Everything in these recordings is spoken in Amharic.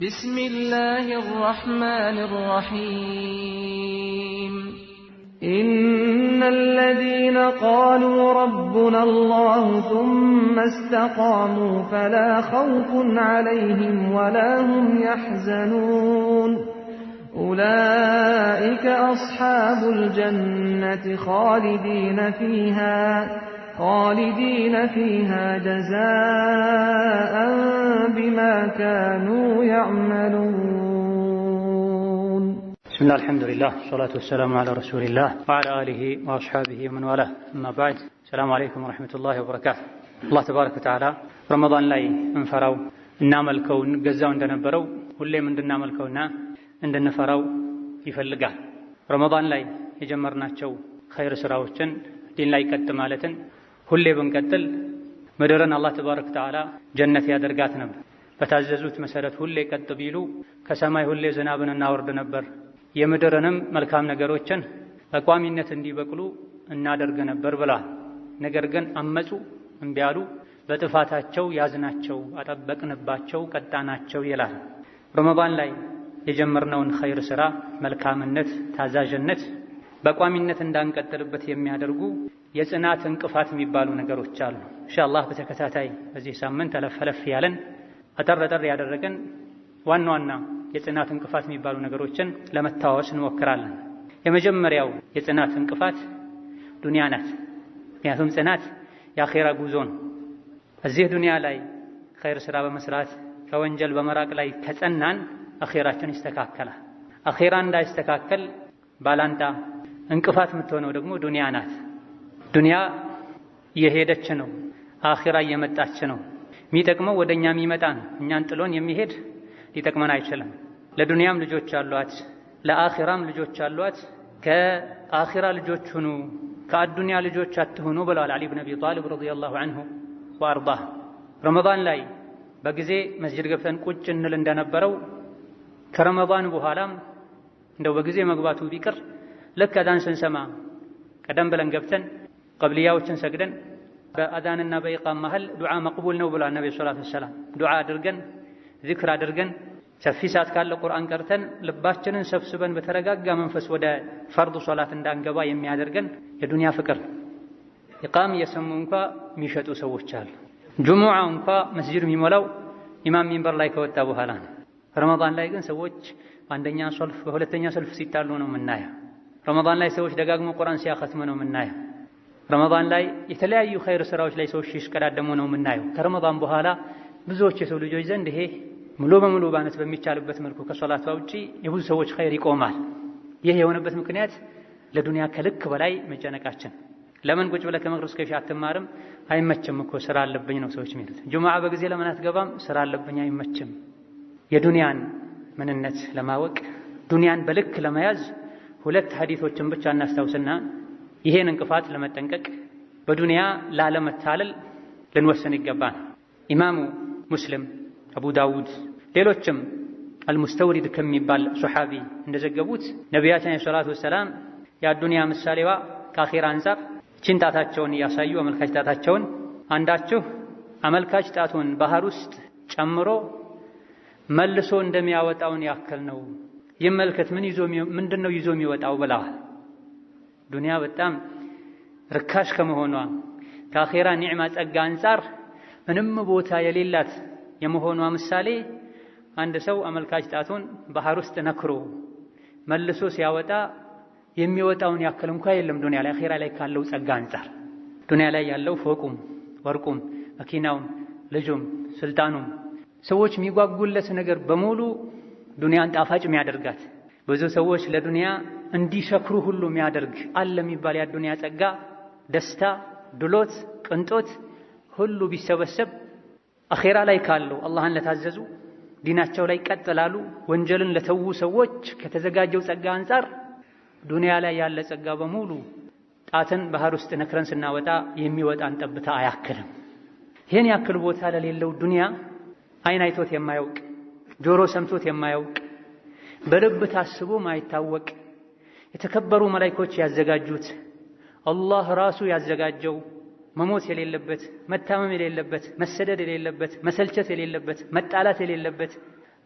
بسم الله الرحمن الرحيم إن الذين قالوا ربنا الله ثم استقاموا فلا خوف عليهم ولا هم يحزنون أولئك أصحاب الجنة خالدين فيها جزاء بما كانوا يعملون. بسم الله الحمد لله والصلاة والسلام على رسول الله وعلى آله وأصحابه ومن والاه. أما بعد، السلام عليكم ورحمة الله وبركاته. الله تبارك وتعالى رمضان لاي انفراو እናመልከው እንገዛው እንደነበረው ሁሌም እንድናመልከውና እንድንፈራው ይፈልጋል። ረመዳን ላይ የጀመርናቸው ኸይር ስራዎችን ዲን ላይ ቀጥ ማለትን ሁሌ ብንቀጥል ምድርን አላህ ተባረከ ወተዓላ ጀነት ያደርጋት ነበር። በታዘዙት መሰረት ሁሌ ቀጥ ቢሉ ከሰማይ ሁሌ ዝናብን እናወርድ ነበር። የምድርንም መልካም ነገሮችን በቋሚነት እንዲበቅሉ እናደርግ ነበር ብለዋል። ነገር ግን አመፁ፣ እምቢ አሉ። በጥፋታቸው ያዝናቸው፣ አጠበቅንባቸው፣ ቀጣናቸው ይላል። ረመዳን ላይ የጀመርነውን ኸይር ስራ መልካምነት፣ ታዛዥነት በቋሚነት እንዳንቀጥልበት የሚያደርጉ የጽናት እንቅፋት የሚባሉ ነገሮች አሉ። ኢንሻአላህ በተከታታይ በዚህ ሳምንት አለፍ ያለን አጠር ያደረገን ዋና ዋና የጽናት እንቅፋት የሚባሉ ነገሮችን ለመታወስ እንሞክራለን። የመጀመሪያው የጽናት እንቅፋት ዱንያ ናት። ምክንያቱም ጽናት የአኼራ ጉዞ ነው። እዚህ ዱንያ ላይ ኸይር ስራ በመስራት ከወንጀል በመራቅ ላይ ከጸናን አኼራችን ይስተካከላል። አኼራ እንዳይስተካከል ባላንጣ እንቅፋት የምትሆነው ደግሞ ዱንያ ናት። ዱንያ እየሄደች ነው፣ አኼራ እየመጣች ነው። የሚጠቅመው ወደኛ የሚመጣ ነው። እኛን ጥሎን የሚሄድ ሊጠቅመን አይችልም። ለዱንያም ልጆች አሏት፣ ለአኼራም ልጆች አሏት። ከአኼራ ልጆች ሁኑ፣ ከአዱንያ ልጆች አትሁኑ ብለዋል ዓሊ ብን አቢ ጣሊብ ረዲየላሁ ዐንሁ ወአርዳህ። ረመዳን ላይ በጊዜ መስጂድ ገብተን ቁጭ እንል እንደነበረው ከረመዳን በኋላም እንደው በጊዜ መግባቱ ቢቀር ልክ አዛን ስንሰማ ቀደም ብለን ገብተን ቀብልያዎችን ሰግደን በአዛንና በኢቃም መሃል ዱዓ መቅቡል ነው ብሏል ነብዩ ሰለላሁ ዐለይሂ ወሰለም። ዱዓ አድርገን ዚክር አድርገን ሰፊ ሰዓት ካለ ቁርአን ቀርተን ልባችንን ሰብስበን በተረጋጋ መንፈስ ወደ ፈርዱ ሶላት እንዳንገባ የሚያደርገን የዱንያ ፍቅር። ኢቃም እየሰሙ እንኳ የሚሸጡ ሰዎች አሉ። ጁሙዓ እንኳ መስጂድ የሚሞላው ኢማም ሚንበር ላይ ከወጣ በኋላ ነው። ረመዳን ላይ ግን ሰዎች በአንደኛ ሰልፍ በሁለተኛ ሰልፍ ሲጣሉ ነው የምናየው። ረመዳን ላይ ሰዎች ደጋግሞ ቁርአን ሲያኸትሙ ነው የምናየው። ረመዳን ላይ የተለያዩ ኸይር ስራዎች ላይ ሰዎች ሲሽቀዳደሙ ነው የምናየው። ከረመዳን በኋላ ብዙዎች የሰው ልጆች ዘንድ ይሄ ሙሉ በሙሉ ባነት በሚቻልበት መልኩ ከሶላት ውጪ የብዙ ሰዎች ኸይር ይቆማል። ይህ የሆነበት ምክንያት ለዱንያ ከልክ በላይ መጨነቃችን። ለምን ቁጭ ብለህ ከመግሪብ እስከ ኢሻ አትማርም? አይመችም እኮ ስራ አለብኝ ነው ሰዎች የሚሉት። ጁሙዓ በጊዜ ለምን አትገባም? ስራ አለብኝ፣ አይመችም። የዱንያን ምንነት ለማወቅ ዱንያን በልክ ለመያዝ ሁለት ሐዲሶችን ብቻ እናስታውስና ይሄን እንቅፋት ለመጠንቀቅ በዱንያ ላለመታለል ልንወሰን ይገባል። ኢማሙ ሙስሊም፣ አቡ ዳውድ፣ ሌሎችም አልሙስተውሪድ ከሚባል ሱሐቢ እንደዘገቡት ነቢያችን ሰለላሁ ዐለይሂ ወሰለም የዱንያ ምሳሌዋ ከአኺራ አንፃር ጣታቸውን እያሳዩ አመልካች ጣታቸውን አንዳችሁ አመልካች ጣቱን ባህር ውስጥ ጨምሮ መልሶ እንደሚያወጣውን ያክል ነው። ይመልከት ምንድነው ይዞ የሚወጣው ብለዋል። ዱንያ በጣም ርካሽ ከመሆኗ ከአኺራ ኒዕማ ጸጋ አንፃር ምንም ቦታ የሌላት የመሆኗ ምሳሌ አንድ ሰው አመልካች ጣቱን ባህር ውስጥ ነክሮ መልሶ ሲያወጣ የሚወጣውን ያክል እንኳ የለም ዱንያ ላይ። አኺራ ላይ ካለው ጸጋ አንፃር ዱንያ ላይ ያለው ፎቁም፣ ወርቁም፣ መኪናውም፣ ልጁም፣ ስልጣኑም ሰዎች የሚጓጉለት ነገር በሙሉ ዱንያን ጣፋጭ የሚያደርጋት ብዙ ሰዎች ለዱንያ እንዲሸክሩ ሁሉ የሚያደርግ አለ የሚባል የዱንያ ጸጋ፣ ደስታ፣ ድሎት፣ ቅንጦት ሁሉ ቢሰበሰብ አኺራ ላይ ካለው አላህን ለታዘዙ ዲናቸው ላይ ቀጥ ላሉ ወንጀልን ለተዉ ሰዎች ከተዘጋጀው ጸጋ አንፃር ዱንያ ላይ ያለ ጸጋ በሙሉ ጣትን ባህር ውስጥ ነክረን ስናወጣ የሚወጣን ጠብታ አያክልም። ይህን ያክል ቦታ ለሌለው ዱንያ አይን አይቶት የማያውቅ ጆሮ ሰምቶት የማያውቅ በልብ ታስቦ ማይታወቅ የተከበሩ መላእክቶች ያዘጋጁት አላህ ራሱ ያዘጋጀው መሞት የሌለበት መታመም የሌለበት መሰደድ የሌለበት መሰልቸት የሌለበት መጣላት የሌለበት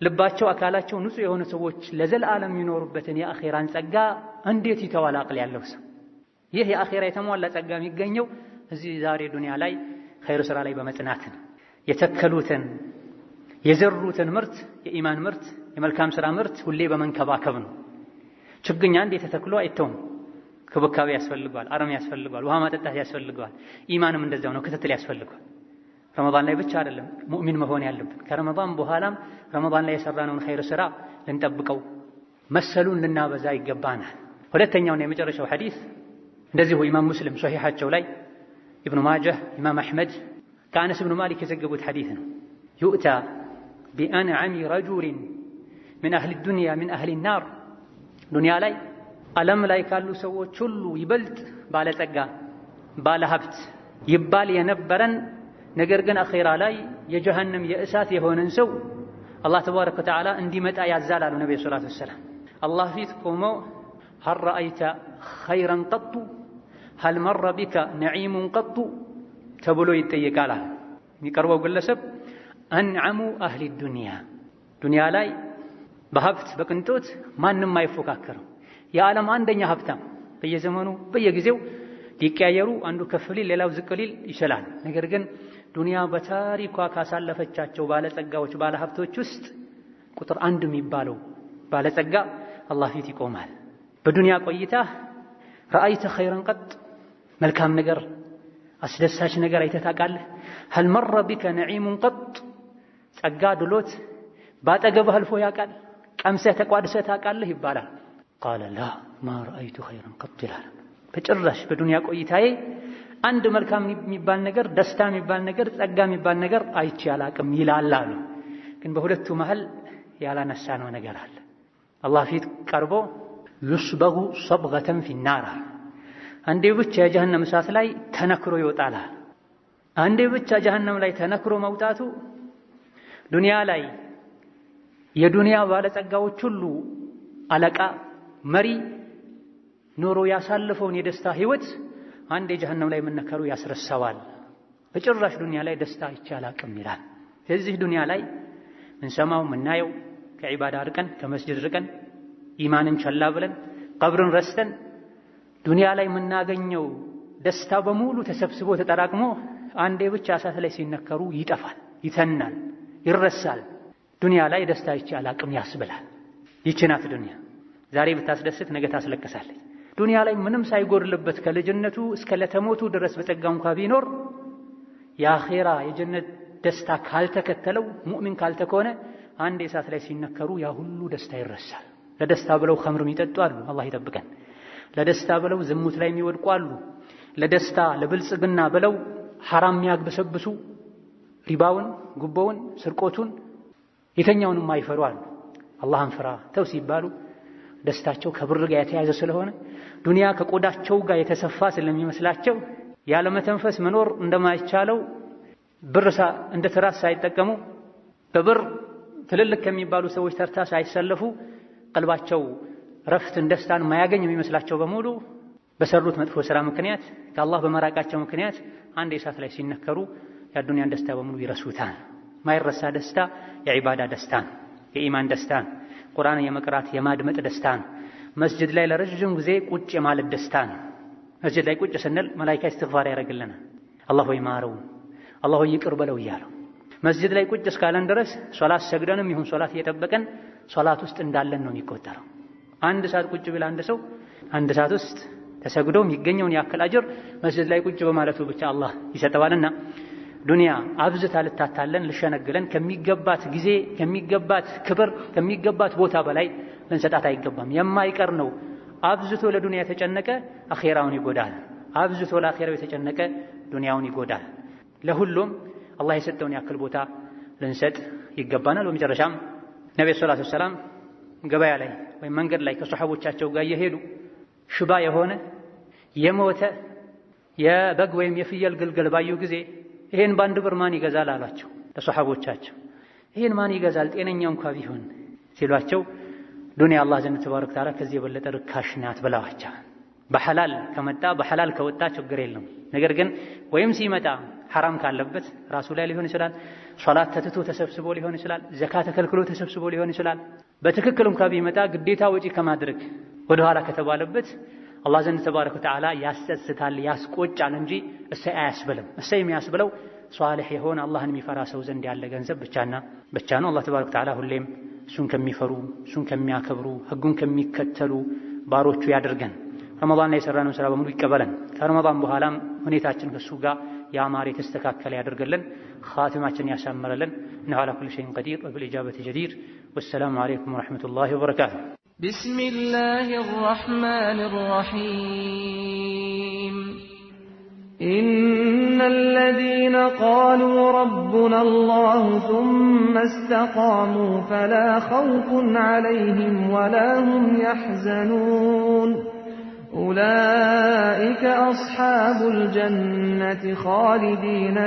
ልባቸው አካላቸው ንጹህ የሆኑ ሰዎች ለዘላለም የሚኖሩበትን የአኼራን ጸጋ እንዴት ይተዋል አቅል ያለው ሰው? ይህ የአኼራ የተሟላ ጸጋ የሚገኘው እዚህ ዛሬ ዱንያ ላይ ኸይር ስራ ላይ በመጽናት ነው። የተከሉትን የዘሩትን ምርት የኢማን ምርት የመልካም ስራ ምርት ሁሌ በመንከባከብ ነው። ችግኝ አንዴ ተተክሎ አይተውም። ክብካቤ ያስፈልገዋል፣ አረም ያስፈልገዋል፣ ውሃ ማጠጣት ያስፈልገዋል። ኢማንም እንደዛው ነው፣ ክትትል ያስፈልገዋል። ረመዳን ላይ ብቻ አይደለም ሙእሚን መሆን ያለብን፣ ከረመዳን በኋላም ረመዳን ላይ የሰራነውን ኸይር ስራ ልንጠብቀው መሰሉን ልናበዛ ይገባናል። ሁለተኛውና የመጨረሻው ሐዲስ እንደዚሁ ኢማም ሙስሊም ሶሒሓቸው ላይ ኢብኑ ማጃህ ኢማም አሕመድ ከአነስ ብኑ ማሊክ የዘገቡት ሐዲስ ነው። ዩእታ ቢአንዓሚ ረጁሊን ምን አህሊ ዱንያ ምን አህሊ ናር፣ ዱንያ ላይ ዓለም ላይ ካሉ ሰዎች ሁሉ ይበልጥ ባለጸጋ ባለሀብት ይባል የነበረን ነገር ግን አኼራ ላይ የጀሃነም የእሳት የሆነን ሰው አላህ ተባረከ ወተዓላ እንዲመጣ ያዛል አሉ ነብዩ ሰለላሁ ዐለይሂ ወሰለም። አላህ ፊት ቆሞ ሀል ረአይተ ኸይረን ቀጡ ሀል መረ ቢከ ነዒሙን ቀጡ ተብሎ ይጠየቃል። የሚቀርበው ግለሰብ አንዓሙ አህሊ ዱንያ፣ ዱንያ ላይ በሀብት በቅንጦት ማንም አይፎካከርም። የዓለም አንደኛ ሀብታም በየዘመኑ በየጊዜው ሊቀያየሩ፣ አንዱ ከፍ ሊል ሌላው ዝቅ ሊል ይችላል። ነገር ግን ዱንያ በታሪኳ ካሳለፈቻቸው ባለጸጋዎች ባለሀብቶች ውስጥ ቁጥር አንድ የሚባለው ባለጸጋ አላህ ፊት ይቆማል። በዱንያ ቆይታ ረአይተ ኸይረን ቀጥ፣ መልካም ነገር አስደሳች ነገር አይተህ ታውቃለህ? ሀል መረ ቢከ ነዒሙን ቀጥ፣ ጸጋ ድሎት ባጠገብህ አልፎ ያውቃል? ቀምሰህ ተቋድሰህ ታውቃለህ ይባላል። ቃለ ላ ማ ረአይቱ ኸይረን ቀጥ ይላል። በጭራሽ በዱንያ ቆይታዬ አንድ መልካም የሚባል ነገር፣ ደስታ የሚባል ነገር፣ ጸጋ የሚባል ነገር አይቼ አላቅም ይላል አሉ። ግን በሁለቱ መሃል ያላነሳነው ነገር አለ። አላህ ፊት ቀርቦ ዩስበጉ ሰብገተን ፊናር፣ አንዴ ብቻ የጀሃነም እሳት ላይ ተነክሮ ይወጣል። አንዴ ብቻ ጀሃነም ላይ ተነክሮ መውጣቱ ዱንያ ላይ የዱንያ ባለጸጋዎች ሁሉ አለቃ መሪ ኖሮ ያሳለፈውን የደስታ ህይወት አንድ የጀሃነም ላይ መነከሩ ያስረሳዋል። በጭራሽ ዱንያ ላይ ደስታ አይቻላቅም ይላል። ስለዚህ ዱንያ ላይ እንሰማው ምናየው ከዒባዳ ርቀን ከመስጅድ ርቀን ኢማንን ቸላ ብለን ቀብርን ረስተን ዱንያ ላይ የምናገኘው ደስታ በሙሉ ተሰብስቦ ተጠራቅሞ አንዴ ብቻ እሳት ላይ ሲነከሩ ይጠፋል፣ ይተናል፣ ይረሳል። ዱንያ ላይ ደስታ አይቻላቅም ያስብላል። ይህች ናት ዱንያ። ዛሬ ብታስደስት ነገ ታስለቅሳለች። ዱንያ ላይ ምንም ሳይጎድልበት ከልጅነቱ እስከ ለተሞቱ ድረስ በጸጋ እንኳ ቢኖር የአኼራ የጀነት ደስታ ካልተከተለው ሙእሚን ካልተኮነ አንድ እሳት ላይ ሲነከሩ ያ ሁሉ ደስታ ይረሳል። ለደስታ ብለው ኸምር የሚጠጡ አሉ፣ አላህ ይጠብቀን። ለደስታ ብለው ዝሙት ላይ የሚወድቁ አሉ። ለደስታ ለብልጽግና ብለው ሐራም የሚያግበሰብሱ ሪባውን፣ ጉቦውን፣ ስርቆቱን የተኛውንም አይፈሩ አሉ። አላህን ፍራ ተው ሲባሉ ደስታቸው ከብር ጋር የተያዘ ስለሆነ ዱንያ ከቆዳቸው ጋር የተሰፋ ስለሚመስላቸው ያለመተንፈስ መኖር እንደማይቻለው ብር እንደ ትራስ ሳይጠቀሙ በብር ትልልቅ ከሚባሉ ሰዎች ተርታ ሳይሰለፉ ቀልባቸው ረፍትን ደስታን ማያገኝ የሚመስላቸው በሙሉ በሰሩት መጥፎ ስራ ምክንያት ከአላህ በመራቃቸው ምክንያት አንድ እሳት ላይ ሲነከሩ የዱንያን ደስታ በሙሉ ይረሱታል። ማይረሳ ደስታ የዒባዳ ደስታ ነው፣ የኢማን ደስታ ነው፣ ቁርአን የመቅራት የማድመጥ ደስታ ነው፣ መስጅድ ላይ ለረጅም ጊዜ ቁጭ የማለት ደስታ ነው። መስጅድ ላይ ቁጭ ስንል መላኢካ ኢስቲግፋር ያደርግልናል። አላህ ሆይ ማረው፣ አላህ ሆይ ይቅር በለው እያሉ መስጅድ ላይ ቁጭ እስካለን ድረስ ሶላት ሰግደንም ይሁን ሶላት እየጠበቀን ሶላት ውስጥ እንዳለን ነው የሚቆጠረው። አንድ ሰዓት ቁጭ ቢል አንድ ሰው አንድ ሰዓት ውስጥ ተሰግዶ የሚገኘውን ያክል አጅር መስጅድ ላይ ቁጭ በማለቱ ብቻ አላህ ይሰጠዋልና ዱንያ አብዝታ ልታታለን ልሸነግለን ከሚገባት ጊዜ ከሚገባት ክብር ከሚገባት ቦታ በላይ ልንሰጣት አይገባም። የማይቀር ነው። አብዝቶ ለዱንያ የተጨነቀ አኼራውን ይጎዳል። አብዝቶ ለአኼራው የተጨነቀ ዱንያውን ይጎዳል። ለሁሉም አላህ የሰጠውን ያክል ቦታ ልንሰጥ ይገባናል። በመጨረሻም ነብዩ ሰለላሁ ዐለይሂ ወሰለም ገበያ ላይ ወይም መንገድ ላይ ከሰሐቦቻቸው ጋር እየሄዱ ሽባ የሆነ የሞተ የበግ ወይም የፍየል ግልገል ባዩ ጊዜ ይሄን በአንድ ብር ማን ይገዛል አሏቸው ለሰሐቦቻቸው። ይሄን ማን ይገዛል ጤነኛው እንኳ ቢሆን ሲሏቸው ዱንያ አላህ ዘንድ ተባረከ ተዓላ ከዚህ የበለጠ ርካሽ ናት ብለዋቸው። በሐላል ከመጣ በሐላል ከወጣ ችግር የለም። ነገር ግን ወይም ሲመጣ ሐራም ካለበት ራሱ ላይ ሊሆን ይችላል፣ ሶላት ተትቶ ተሰብስቦ ሊሆን ይችላል። ዘካ ተከልክሎ ተሰብስቦ ሊሆን ይችላል። በትክክል እንኳን ቢመጣ ግዴታ ወጪ ከማድረግ ወደ ኋላ ከተባለበት አላህ ዘንድ ተባረከ ወተዓላ ያስጸጽታል፣ ያስቆጫል እንጂ እሰይ አያስብልም። እሰይ የሚያስብለው ሷሊህ የሆነ አላህን የሚፈራ ሰው ዘንድ ያለ ገንዘብ ብቻ ነው። አላህ ተባረከ ወተዓላ ሁሌም እሱን ከሚፈሩ እሱን ከሚያከብሩ ህጉን ከሚከተሉ ባሮቹ ያድርገን። ረመዳን ላይ የሰራነውን ስራ በሙሉ ይቀበለን። ከረመዳን በኋላም ሁኔታችን ከሱ ጋር ያማረ የተስተካከለ ያደርገልን። ኻቲማችን ያሳምረልን። ኢንነሁ ዐላ ኩሊ ሸይኢን ቀዲር ወቢልኢጃበቲ ጀዲር። ወሰላሙ ዐለይኩም ወረሕመቱላሂ ወበረካቱህ። ቢስሚላሂር ረሕማኒር ረሒም ኢነል ለዚነ ቃሉ ረቡና አላሁ ሱመ እስተቃሙ ፈላ ኸውፉን ዐለይሂም ወላ ሁም የሕዘኑን أولئك أصحاب الجنة خالدين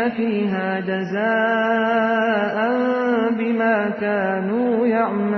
فيها جزاء بما كانوا يعملون